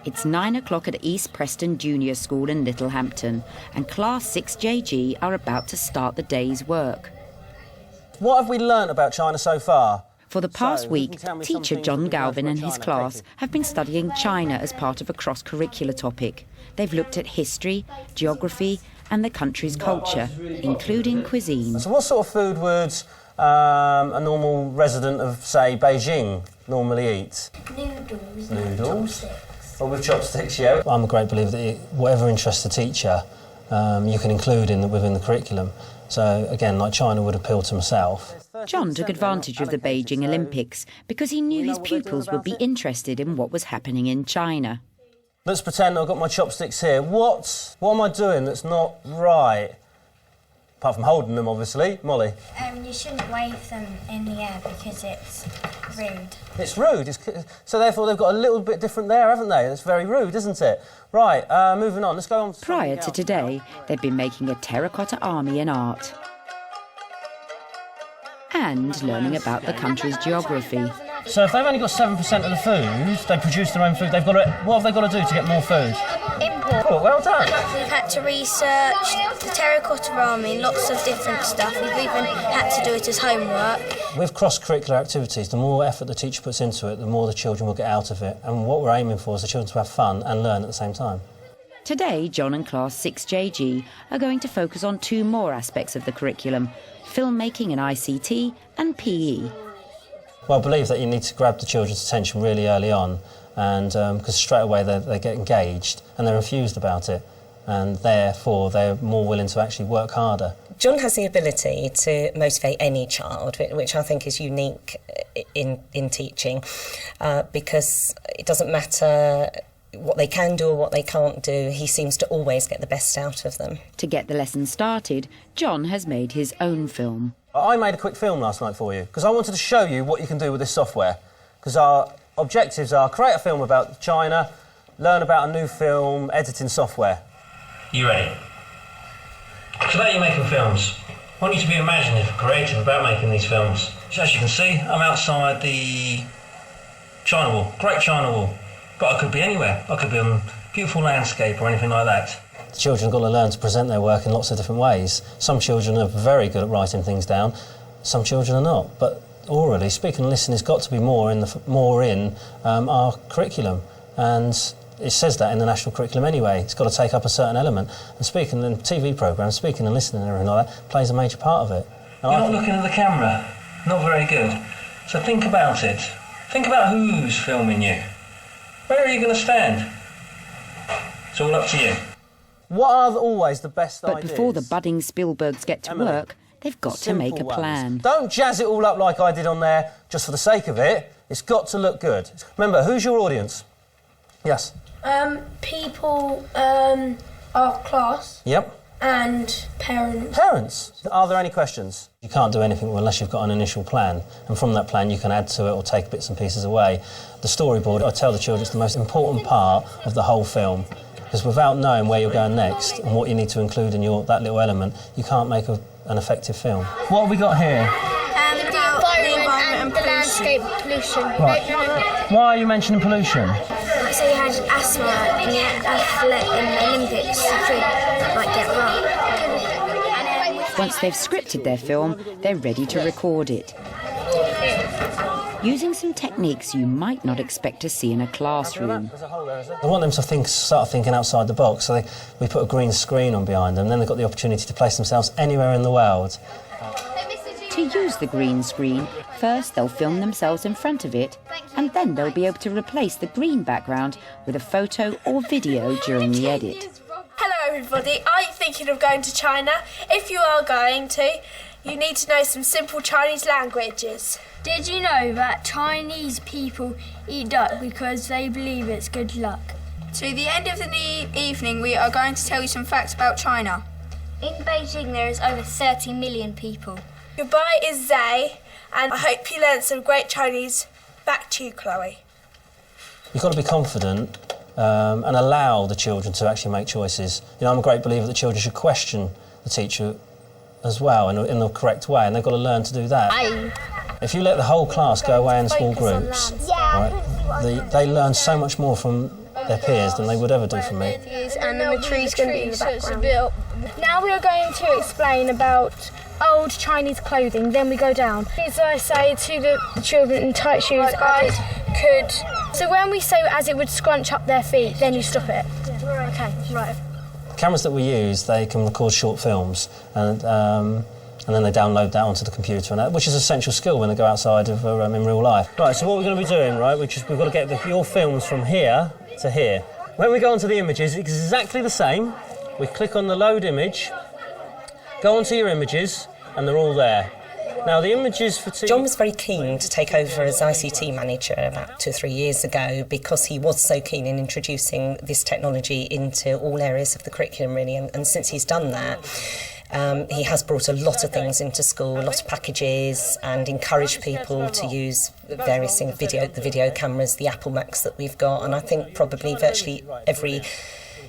It's 9 o'clock at East Preston Junior School in Littlehampton, and Class 6JG are about to start the day's work. What have we learnt about China so far? For the past week, teacher John Galvin and his class have been studying China as part of a cross-curricular topic. They've looked at history, geography and the country's culture, including cuisine. So what sort of food would a normal resident of, say, Beijing normally eat? Noodles. Noodles? Chopsticks. Or with chopsticks, yeah. I'm a great believer that whatever interests the teacher, you can include within the curriculum. So, again, like China would appeal to myself. John took advantage of the Beijing Olympics because he knew his pupils would be interested in what was happening in China. Let's pretend I've got my chopsticks here. What am I doing that's not right? Apart from holding them, obviously. Molly? You shouldn't wave them in the air because it's rude. It's rude. So therefore they've got a little bit different there, haven't they? It's very rude, isn't it? Right, moving on. Let's go on. Prior to today, they've been making a terracotta army in art and learning about the country's geography. So if they've only got 7% of the food, they produce their own food, what have they got to do to get more food? Import. Oh, well done. We've had to research the terracotta army, lots of different stuff. We've even had to do it as homework. With cross-curricular activities, the more effort the teacher puts into it, the more the children will get out of it. And what we're aiming for is the children to have fun and learn at the same time. Today, John and Class 6JG are going to focus on two more aspects of the curriculum: filmmaking and ICT, and PE. Well, I believe that you need to grab the children's attention really early on, and because straight away they get engaged and they're enthused about it, and therefore they're more willing to actually work harder. John has the ability to motivate any child, which I think is unique in teaching, because it doesn't matter what they can do or what they can't do, he seems to always get the best out of them. To get the lesson started, John has made his own film. I made a quick film last night for you because I wanted to show you what you can do with this software, because our objectives are create a film about China, learn about a new film editing software. You ready? Today you're making films. I want you to be imaginative, creative about making these films. So as you can see, I'm outside the China Wall, Great China Wall. But I could be anywhere. I could be on a beautiful landscape or anything like that. The children have got to learn to present their work in lots of different ways. Some children are very good at writing things down, some children are not. But orally, speaking and listening has got to be more in our curriculum. And it says that in the national curriculum anyway. It's got to take up a certain element. And speaking in TV programmes, speaking and listening and everything like that plays a major part of it. And you're not looking at the camera. Not very good. So think about it. Think about who's filming you. Where are you going to stand? It's all up to you. What are always the best ideas? But before the budding Spielbergs get to work, they've got to make a plan. Don't jazz it all up like I did on there just for the sake of it. It's got to look good. Remember, who's your audience? Yes? People, our class. Yep. And parents. Parents? Are there any questions? You can't do anything unless you've got an initial plan, and from that plan you can add to it or take bits and pieces away. The storyboard, I tell the children, is the most important part of the whole film, because without knowing where you're going next and what you need to include in that little element, you can't make an effective film. What have we got here? The environment and the landscape pollution. Right. Why are you mentioning pollution? So he had asthma and he had in the Olympics he could get rough. Once they've scripted their film, they're ready to record it, using some techniques you might not expect to see in a classroom. I want them to start thinking outside the box, so we put a green screen on behind them, then they've got the opportunity to place themselves anywhere in the world. To use the green screen, first they'll film themselves in front of it, and then they'll be able to replace the green background with a photo or video during the edit. Hello everybody, are you thinking of going to China? If you are going to, you need to know some simple Chinese languages. Did you know that Chinese people eat duck because they believe it's good luck? To the end of the evening, we are going to tell you some facts about China. In Beijing there is over 30 million people. Goodbye is Zay, and I hope you learned some great Chinese. Back to you, Chloe. You've got to be confident and allow the children to actually make choices. You know, I'm a great believer that children should question the teacher as well in the correct way, and they've got to learn to do that. If you let the whole class go away in small groups, right, they learn so much more from their peers than they would ever do from me. And then the tree's going to be in the background. Now we are going to explain about old Chinese clothing, then we go down. As I say to the children in tight shoes, I could... So when we say as it would scrunch up their feet, then you stop it. Okay, right. Cameras that we use, they can record short films and then they download that onto the computer, and which is an essential skill when they go outside of in real life. Right, so what we're going to be doing, right, we've got to get your films from here to here. When we go onto the images, it's exactly the same. We click on the load image, go onto your images, and they're all there. Now, the images for... John was very keen to take over as ICT manager about 2 or 3 years ago because he was so keen in introducing this technology into all areas of the curriculum, really, and since he's done that, he has brought a lot of things into school, a lot of packages, and encouraged people to use various things, the video cameras, the Apple Macs that we've got, and I think probably virtually every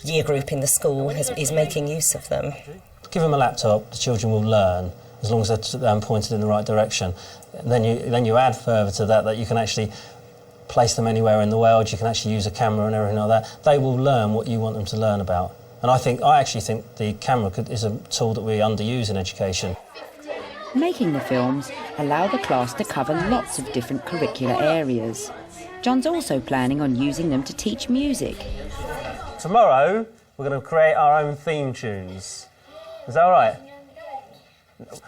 year group in the school is making use of them. Give them a laptop, the children will learn, as long as they're pointed in the right direction. And then you add further to that you can actually place them anywhere in the world, you can actually use a camera and everything like that. They will learn what you want them to learn about. And I actually think the camera is a tool that we underuse in education. Making the films allow the class to cover lots of different curricular areas. John's also planning on using them to teach music. Tomorrow, we're going to create our own theme tunes. Is that all right?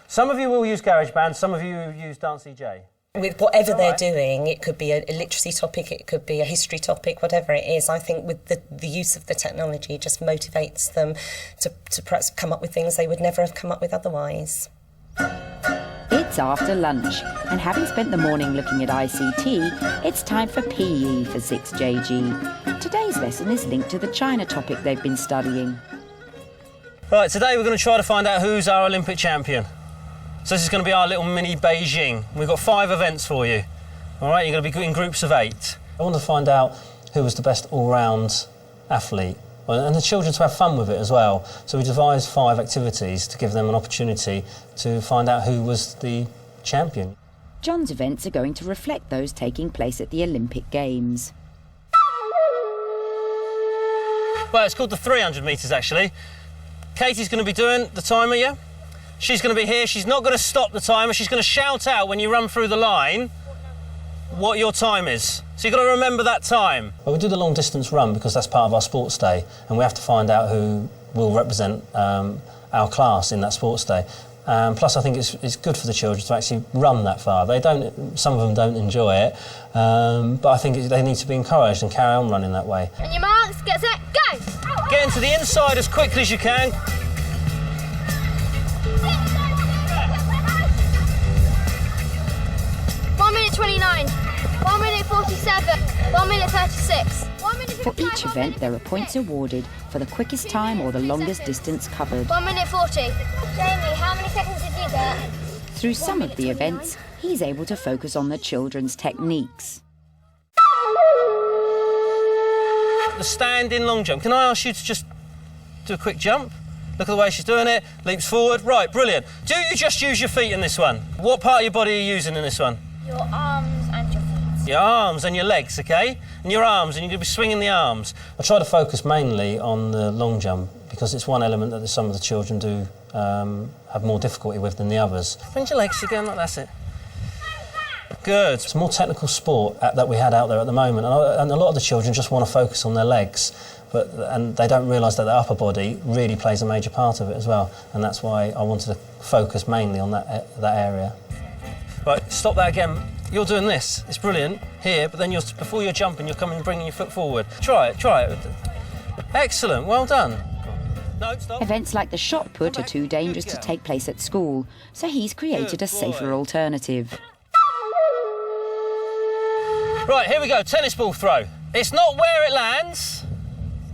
Some of you will use GarageBand, some of you will use Dance EJ. With whatever they're doing, it could be a literacy topic, it could be a history topic, whatever it is, I think with the use of the technology just motivates them to perhaps come up with things they would never have come up with otherwise. It's after lunch, and having spent the morning looking at ICT, it's time for PE for 6JG. Today's lesson is linked to the China topic they've been studying. Right, today we're going to try to find out who's our Olympic champion. So this is going to be our little mini Beijing. We've got 5 events for you. All right, you're going to be in groups of 8. I want to find out who was the best all-round athlete, and the children to have fun with it as well. So we devised 5 activities to give them an opportunity to find out who was the champion. John's events are going to reflect those taking place at the Olympic Games. Well, it's called the 300 metres, actually. Katie's going to be doing the timer, yeah? She's going to be here. She's not going to stop the timer. She's going to shout out when you run through the line what your time is. So you've got to remember that time. Well, we do the long distance run because that's part of our sports day, and we have to find out who will represent our class in that sports day. Plus, I think it's good for the children to actually run that far. Some of them don't enjoy it, but I think they need to be encouraged and carry on running that way. On your marks, get set, go! Get into the inside as quickly as you can. 1 minute 29, 1 minute 47, 1 minute 36. 1 minute 59, For each event, there are points awarded for the quickest time or the longest distance covered. 1 minute 40. Jamie, how many seconds did you get? Through some of the events, he's able to focus on the children's techniques. The stand-in long jump. Can I ask you to just do a quick jump? Look at the way she's doing it. Leaps forward. Right, brilliant. Do you just use your feet in this one? What part of your body are you using in this one? Your arms and your feet. Your arms and your legs, OK? And your arms, and you're going to be swinging the arms. I try to focus mainly on the long jump because it's one element that some of the children do have more difficulty with than the others. Bend your legs again, like that's it. Good. It's a more technical sport that we had out there at the moment, and a lot of the children just want to focus on their legs, and they don't realise that their upper body really plays a major part of it as well, and that's why I wanted to focus mainly on that area. Right, stop that again. You're doing this. It's brilliant here, but then before you're jumping, you're bringing your foot forward. Try it. Excellent. Well done. No, stop. Events like the shot put are too dangerous to take place at school, so he's created a safer alternative. Right, here we go, tennis ball throw. It's not where it lands,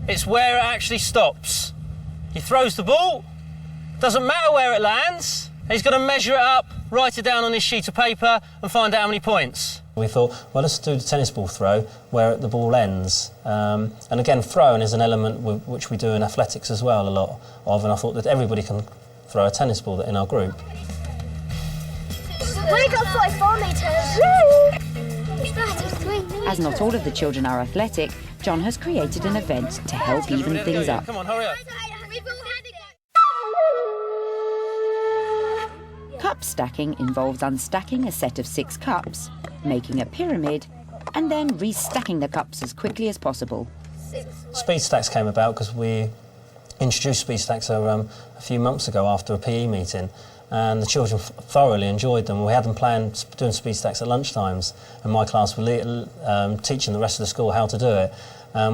it's where it actually stops. He throws the ball, doesn't matter where it lands, he's got to measure it up, write it down on his sheet of paper and find out how many points. We thought, well, let's do the tennis ball throw where the ball ends. And again, throwing is an element which we do in athletics as well a lot of, and I thought that everybody can throw a tennis ball in our group. We got 4 metres. As not all of the children are athletic, John has created an event to help even things up. Come on, hurry up. Cup stacking involves unstacking a set of 6 cups, making a pyramid, and then restacking the cups as quickly as possible. Speed stacks came about because we introduced speed stacks a few months ago after a PE meeting, and the children thoroughly enjoyed them. We had them planned doing speed stacks at lunchtimes, and my class were teaching the rest of the school how to do it.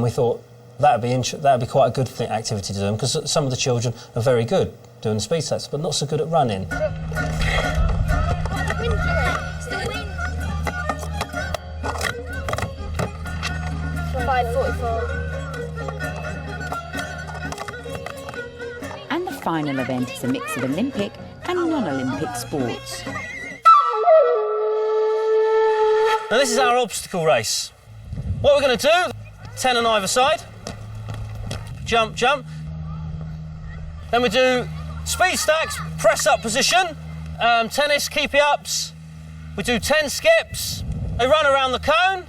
We thought that'd be quite a good activity to do, because some of the children are very good doing the speed stacks, but not so good at running. And the final event is a mix of Olympic and non-Olympic sports. Now this is our obstacle race. What we're going to do, 10 on either side, jump, jump. Then we do speed stacks, press up position, tennis, keepy ups. We do 10 skips. They run around the cone,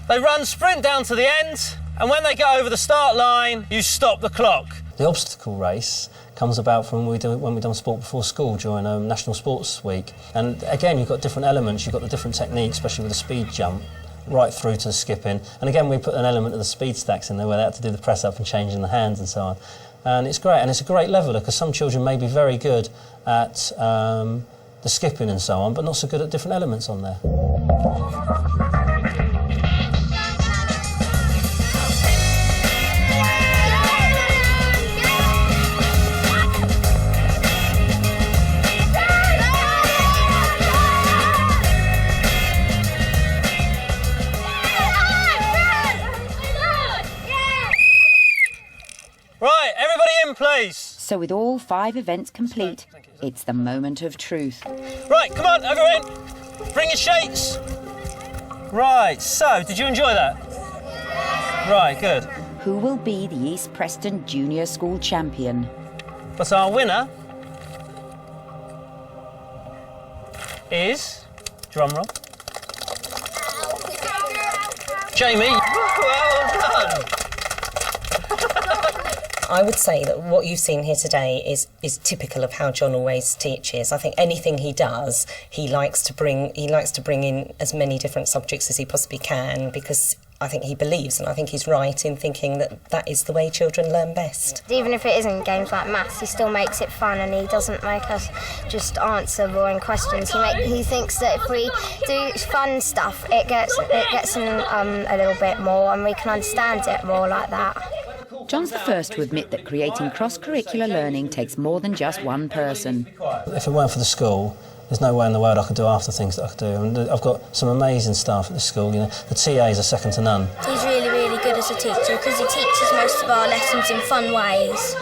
they run, sprint down to the end, and when they get over the start line, you stop the clock. The obstacle race comes about from when we've done sport before school during National Sports Week. And again, you've got different elements, you've got the different techniques, especially with the speed jump, right through to the skipping. And again, we put an element of the speed stacks in there where they had to do the press up and changing the hands and so on. And it's great, and it's a great leveller because some children may be very good at the skipping and so on, but not so good at different elements on there. Right, everybody in, please. So with all 5 events complete, it's the moment of truth. Right, come on, over in. Bring your shakes. Right, so, did you enjoy that? Right, good. Who will be the East Preston Junior School champion? But our winner is, drum roll, Jamie. Well done. I would say that what you've seen here today is typical of how John always teaches. I think anything he does, he likes to bring in as many different subjects as he possibly can, because I think he believes, and I think he's right in thinking that that is the way children learn best. Even if it isn't games like maths, he still makes it fun, and he doesn't make us just answer boring questions. He thinks that if we do fun stuff, it gets in a little bit more, and we can understand it more like that. John's the first to admit that creating cross-curricular learning takes more than just one person. If it weren't for the school, there's no way in the world I could do half the things that I could do. And I've got some amazing staff at this school. You know, the TAs are second to none. He's really, really good as a teacher because he teaches most of our lessons in fun ways.